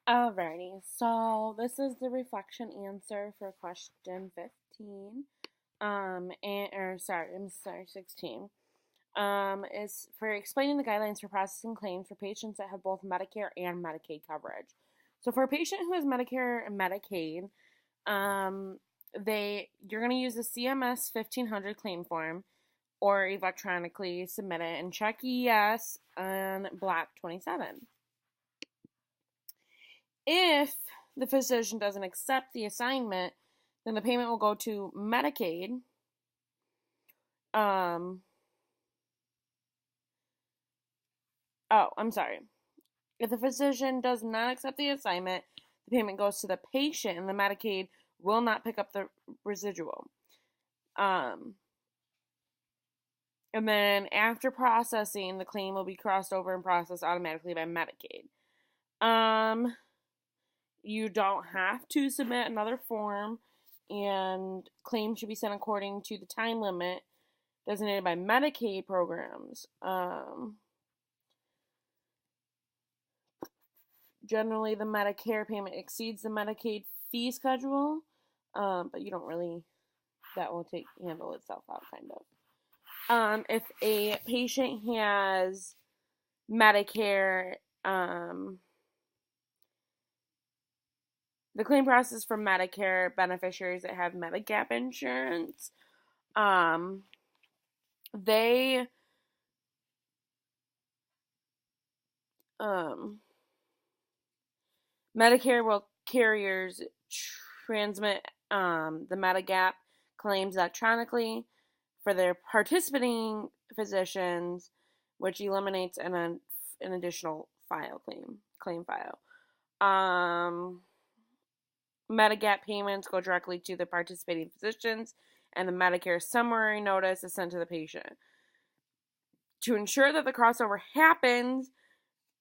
Alrighty, so this is the reflection answer for question 15. I'm sorry, 16. Is for explaining the guidelines for processing claims for patients that have both Medicare and Medicaid coverage. So for a patient who has Medicare and Medicaid, um, you're going to use the CMS 1500 claim form or electronically submit it and check yes on block 27. If the physician doesn't accept the assignment, then the payment will go to Medicaid. I'm sorry. If the physician does not accept the assignment, the payment goes to the patient, and the Medicaid will not pick up the residual. And then after processing, the claim will be crossed over and processed automatically by Medicaid. You don't have to submit another form, and claims should be sent according to the time limit designated by Medicaid programs. Generally, the Medicare payment exceeds the Medicaid fee schedule, but you don't really, that will handle itself out, kind of. If a patient has Medicare, the claim process for Medicare beneficiaries that have Medigap insurance, they Medicare carriers transmit the Medigap claims electronically for their participating physicians, which eliminates an additional claim file. Medigap payments go directly to the participating physicians, and the Medicare summary notice is sent to the patient. To ensure that the crossover happens,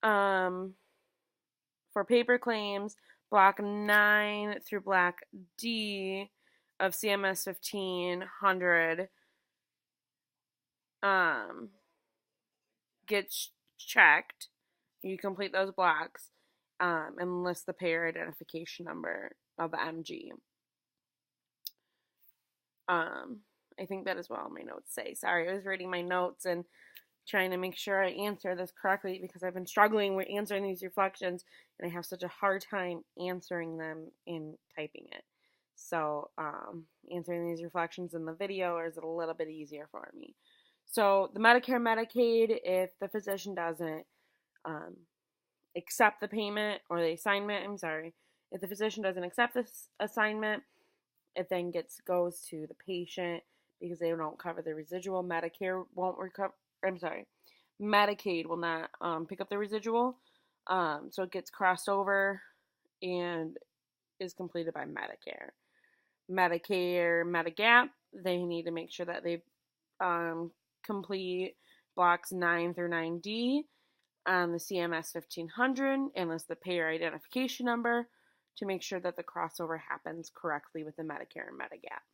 for paper claims, block 9 through block D of CMS 1500 gets checked. You complete those blocks and list the payer identification number of the MG. I think that is what all my notes say. Sorry, I was reading my notes and trying to make sure I answer this correctly because I've been struggling with answering these reflections and I have such a hard time answering them in typing it. So answering these reflections in the video is a little bit easier for me. So the Medicare, Medicaid, if the physician doesn't accept the payment or the assignment, if the physician doesn't accept this assignment, it then goes to the patient because they don't cover the residual. Medicaid will not pick up the residual. So it gets crossed over and is completed by Medicare. Medicare, Medigap, they need to make sure that they complete blocks 9 through 9D on the CMS 1500 and list the payer identification number to make sure that the crossover happens correctly with the Medicare and Medigap.